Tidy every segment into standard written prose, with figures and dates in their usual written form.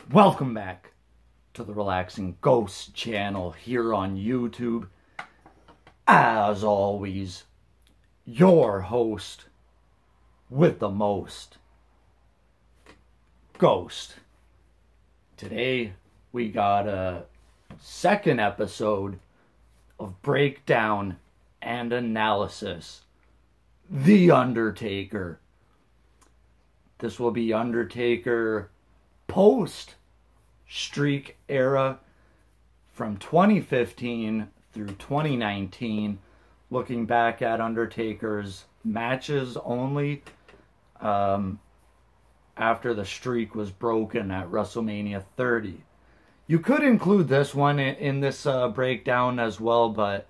Welcome back to the Relaxing Ghost channel here on YouTube. As always, your host with the most, Ghost. Today we got a second episode of breakdown and analysis. The Undertaker. This will be Undertaker post streak era from 2015 through 2019, looking back at Undertaker's matches only after the streak was broken at WrestleMania 30. You could include this one in this breakdown as well, but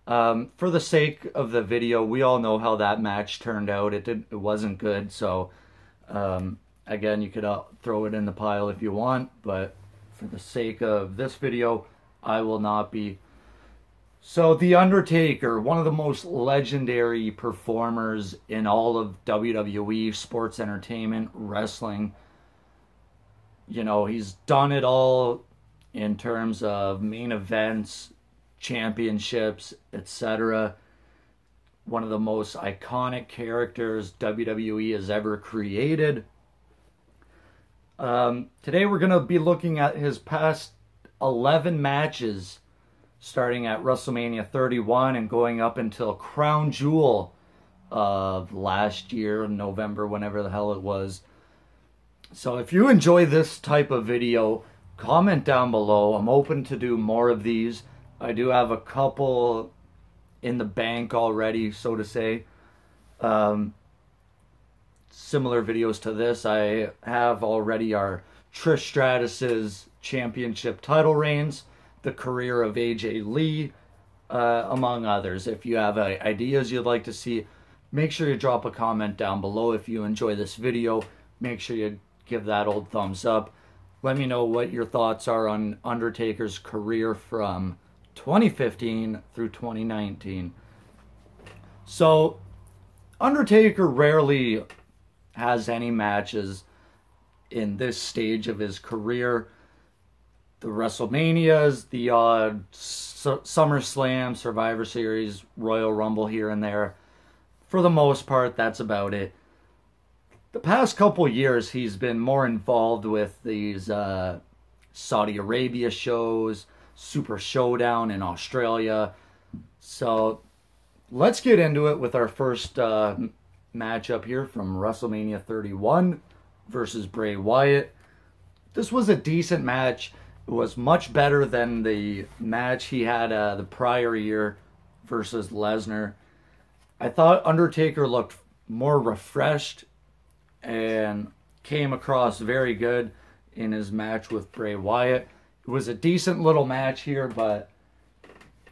for the sake of the video, we all know how that match turned out. It wasn't good, so again, you could throw it in the pile if you want, but for the sake of this video, I will not be. So, The Undertaker, one of the most legendary performers in all of WWE, sports entertainment, wrestling. You know, he's done it all in terms of main events, championships, etc. One of the most iconic characters WWE has ever created. Today we're going to be looking at his past 11 matches, starting at WrestleMania 31 and going up until Crown Jewel of last year, November, whenever the hell it was. So if you enjoy this type of video, comment down below. I'm open to do more of these. I do have a couple in the bank already, so to say. Similar videos to this. I have already our Trish Stratus's championship title reigns, the career of AJ Lee, among others. If you have ideas you'd like to see, make sure you drop a comment down below. If you enjoy this video, make sure you give that old thumbs up. Let me know what your thoughts are on Undertaker's career from 2015 through 2019. So, Undertaker rarely has any matches in this stage of his career. The WrestleManias, the odd SummerSlam, Survivor Series, Royal Rumble here and there. For the most part, that's about it. The past couple years, he's been more involved with these Saudi Arabia shows, Super Showdown in Australia. So let's get into it with our first matchup here from WrestleMania 31 versus Bray Wyatt. This was a decent match. It was much better than the match he had the prior year versus Lesnar. I thought Undertaker looked more refreshed and came across very good in his match with Bray Wyatt. It was a decent little match here, but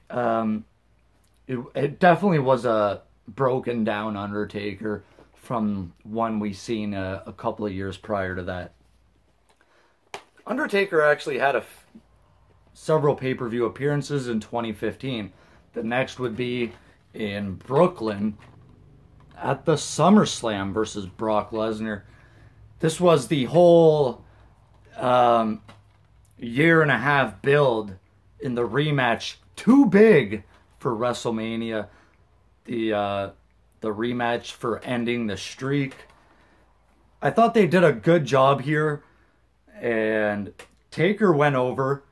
it definitely was a broken down Undertaker from one we seen a couple of years prior to that. Undertaker actually had several pay-per-view appearances in 2015. The next would be in Brooklyn at the SummerSlam versus Brock Lesnar. This was the whole year and a half build in the rematch. Too big for WrestleMania. The rematch for ending the streak. I thought they did a good job here, and Taker went over.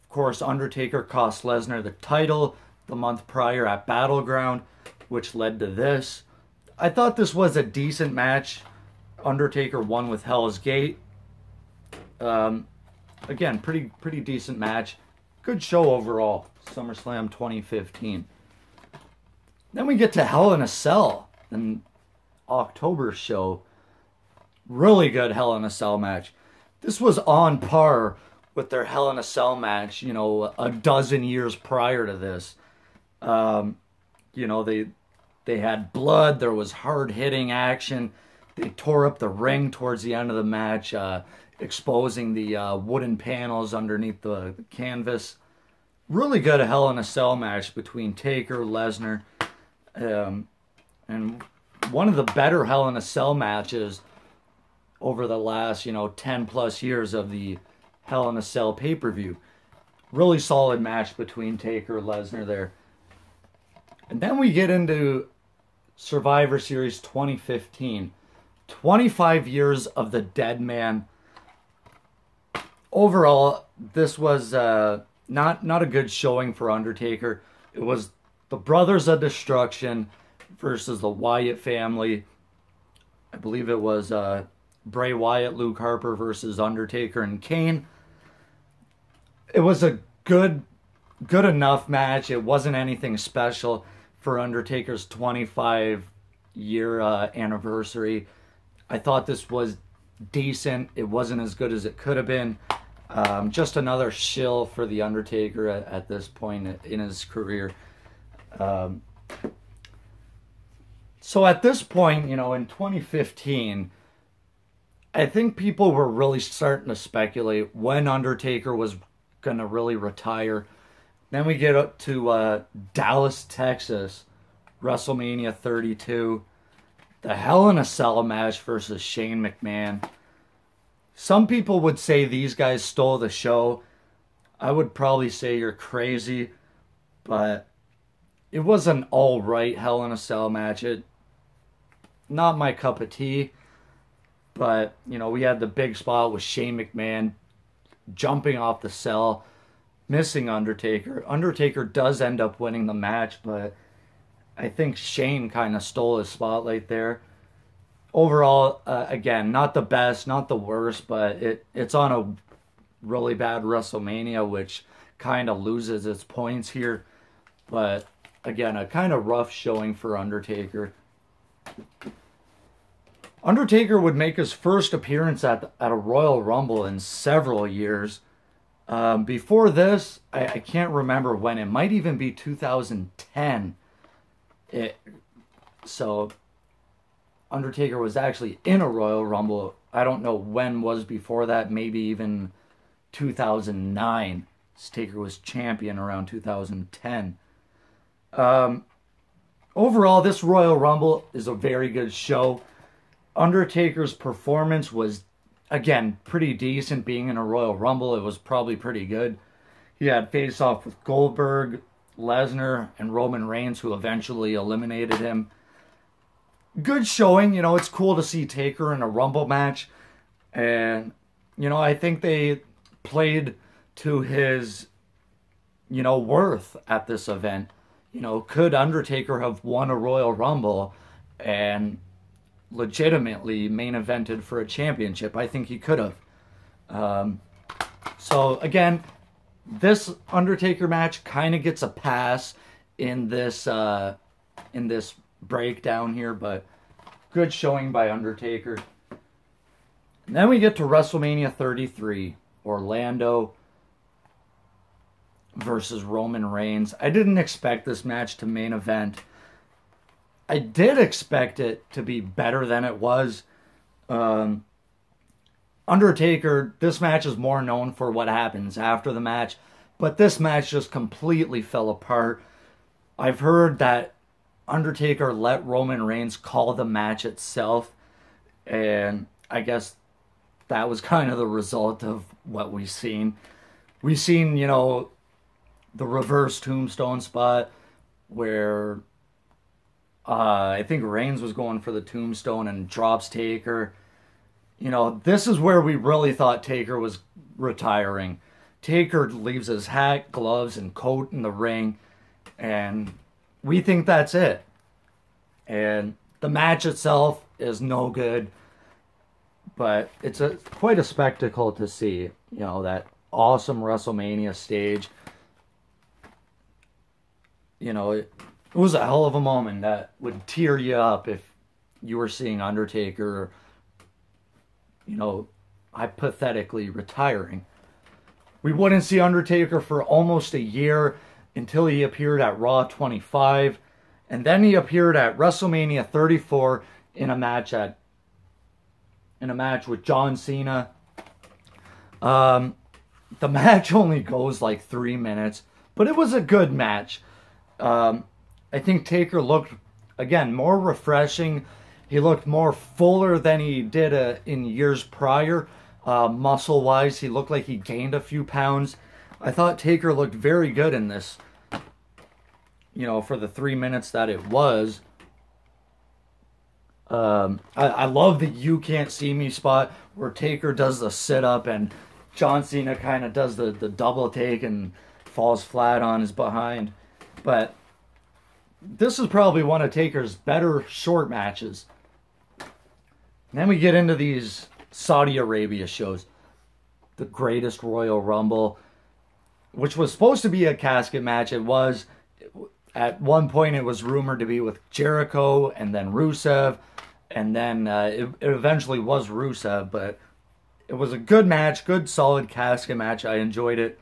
Of course, Undertaker cost Lesnar the title the month prior at Battleground, which led to this. I thought this was a decent match. Undertaker won with Hell's Gate. Again, pretty decent match. Good show overall. SummerSlam 2015. Then we get to Hell in a Cell, an October show. Really good Hell in a Cell match. This was on par with their Hell in a Cell match, you know, a dozen years prior to this. You know, they had blood, there was hard-hitting action. They tore up the ring towards the end of the match, exposing the wooden panels underneath the canvas. Really good Hell in a Cell match between Taker, Lesnar, and one of the better Hell in a Cell matches over the last, 10 plus years of the Hell in a Cell pay-per-view. Really solid match between Taker and Lesnar there. And then we get into Survivor Series 2015. 25 years of the dead man. Overall, this was not a good showing for Undertaker. It was the Brothers of Destruction versus the Wyatt family. I believe it was Bray Wyatt, Luke Harper versus Undertaker and Kane. It was a good enough match. It wasn't anything special for Undertaker's 25-year anniversary. I thought this was decent. It wasn't as good as it could have been. Just another shill for the Undertaker at this point in his career. So at this point, in 2015, I think people were really starting to speculate when Undertaker was going to really retire. Then we get up to Dallas, Texas, WrestleMania 32. The Hell in a Cell match versus Shane McMahon. Some people would say these guys stole the show. I would probably say you're crazy, but it was an alright Hell in a Cell match. Not my cup of tea, but, we had the big spot with Shane McMahon jumping off the cell, missing Undertaker. Undertaker does end up winning the match, but I think Shane kind of stole his spotlight there. Overall, again, not the best, not the worst, but it's on a really bad WrestleMania, which kind of loses its points here. But again, a kind of rough showing for Undertaker. Undertaker would make his first appearance at a Royal Rumble in several years. Before this, I can't remember when. It might even be 2010. So Undertaker was actually in a Royal Rumble. I don't know when was before that. Maybe even 2009. Taker was champion around 2010. Overall, this Royal Rumble is a very good show. Undertaker's performance was, again, pretty decent. Being in a Royal Rumble, it was probably pretty good. He had face-off with Goldberg, Lesnar, and Roman Reigns, who eventually eliminated him. Good showing. It's cool to see Taker in a Rumble match. And, I think they played to his, worth at this event. Could Undertaker have won a Royal Rumble and legitimately main evented for a championship? I think he could have. So again, this Undertaker match kind of gets a pass in this breakdown here, but good showing by Undertaker. And then we get to WrestleMania 33, Orlando versus Roman Reigns. I didn't expect this match to main event. I did expect it to be better than it was. Undertaker, this match is more known for what happens after the match, but this match just completely fell apart. I've heard that Undertaker let Roman Reigns call the match itself, and I guess that was kind of the result of what we've seen. We've seen, the reverse tombstone spot where I think Reigns was going for the tombstone and drops Taker. This is where we really thought Taker was retiring. Taker leaves his hat, gloves, and coat in the ring, and we think that's it. And the match itself is no good, but it's quite a spectacle to see. That awesome WrestleMania stage. It was a hell of a moment that would tear you up if you were seeing Undertaker, hypothetically retiring. We wouldn't see Undertaker for almost a year until he appeared at Raw 25, and then he appeared at WrestleMania 34 in a match with John Cena. The match only goes like 3 minutes, but it was a good match. I think Taker looked, again, more refreshing. He looked more fuller than he did in years prior. Muscle-wise, he looked like he gained a few pounds. I thought Taker looked very good in this, you know, for the 3 minutes that it was. I love the "you can't see me" spot where Taker does the sit-up and John Cena kind of does the double take and falls flat on his behind. But this is probably one of Taker's better short matches. And then we get into these Saudi Arabia shows. The Greatest Royal Rumble, which was supposed to be a casket match. It was. At one point, it was rumored to be with Jericho and then Rusev. And then it eventually was Rusev. But it was a good match. Good, solid casket match. I enjoyed it.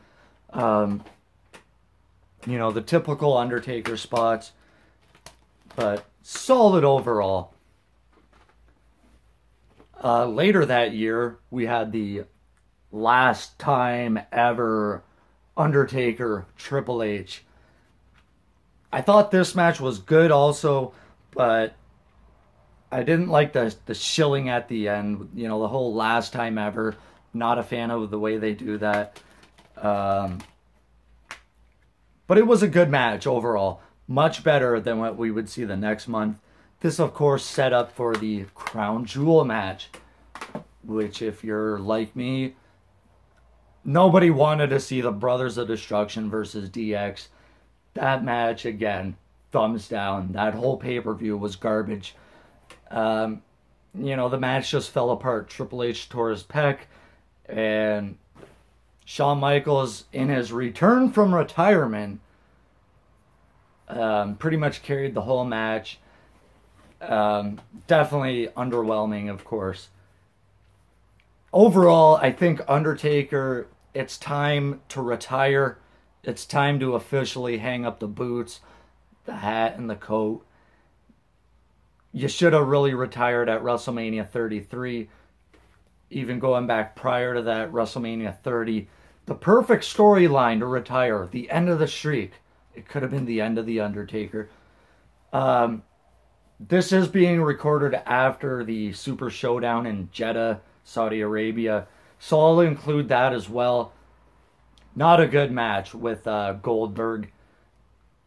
You know, the typical Undertaker spots. But solid overall. Later that year, we had the last time ever Undertaker Triple H. I thought this match was good also, but I didn't like the shilling at the end. You know, the whole last time ever. Not a fan of the way they do that. But it was a good match overall. Much better than what we would see the next month. This, of course, set up for the Crown Jewel match, which, if you're like me, nobody wanted to see the Brothers of Destruction versus DX. That match, again, thumbs down. That whole pay-per-view was garbage. You know, the match just fell apart. Triple H tore his pec, and Shawn Michaels, in his return from retirement, pretty much carried the whole match. Definitely underwhelming, of course. Overall, I think Undertaker, it's time to retire. It's time to officially hang up the boots, the hat, and the coat. You should have really retired at WrestleMania 33. Even going back prior to that, WrestleMania 30. The perfect storyline to retire. The end of the streak. It could have been the end of The Undertaker. This is being recorded after the Super Showdown in Jeddah, Saudi Arabia. So I'll include that as well. Not a good match with Goldberg.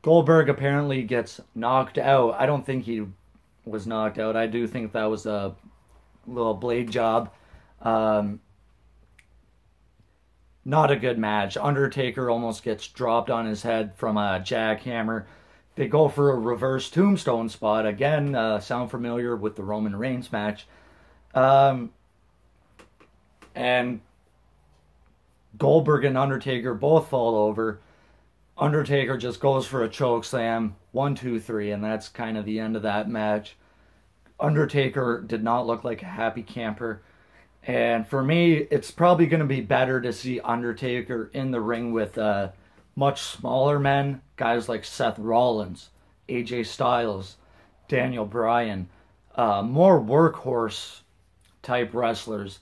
Goldberg apparently gets knocked out. I don't think he was knocked out. I do think that was a little blade job. Not a good match. Undertaker almost gets dropped on his head from a jackhammer. They go for a reverse tombstone spot. Again, sound familiar with the Roman Reigns match. And Goldberg and Undertaker both fall over. Undertaker just goes for a choke slam. 1, 2, 3, and that's kind of the end of that match. Undertaker did not look like a happy camper. And for me, it's probably going to be better to see Undertaker in the ring with much smaller men. Guys like Seth Rollins, AJ Styles, Daniel Bryan. More workhorse type wrestlers.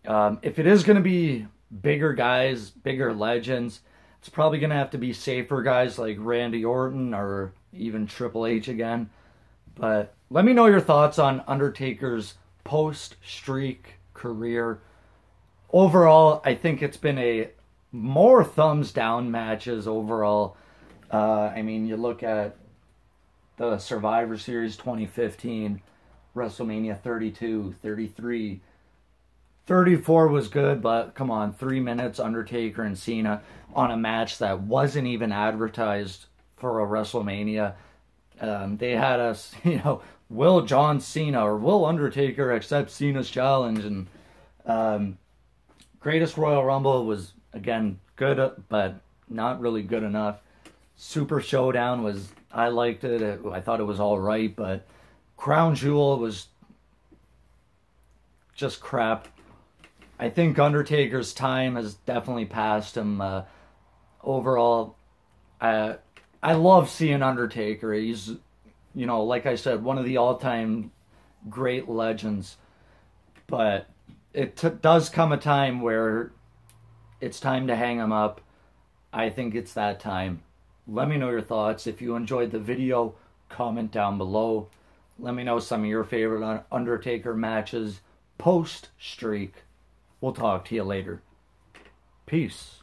If it is going to be bigger guys, bigger legends, it's probably going to have to be safer guys like Randy Orton or even Triple H again. But let me know your thoughts on Undertaker's post-streak career. Overall, I think it's been a more thumbs down matches overall. I mean, you look at the Survivor Series 2015, WrestleMania 32, 33, 34 was good, but come on, 3 minutes, Undertaker and Cena on a match that wasn't even advertised for a WrestleMania. They had us, you know, will John Cena or will Undertaker accept Cena's challenge? And Greatest Royal Rumble was, again, good, but not really good enough. Super Showdown was, I liked it. I thought it was all right, but Crown Jewel was just crap. I think Undertaker's time has definitely passed him. Overall, I love seeing Undertaker. He's, you know, like I said, one of the all-time great legends. But it does come a time where it's time to hang him up. I think it's that time. Let me know your thoughts. If you enjoyed the video, comment down below. Let me know some of your favorite Undertaker matches post-streak. We'll talk to you later. Peace.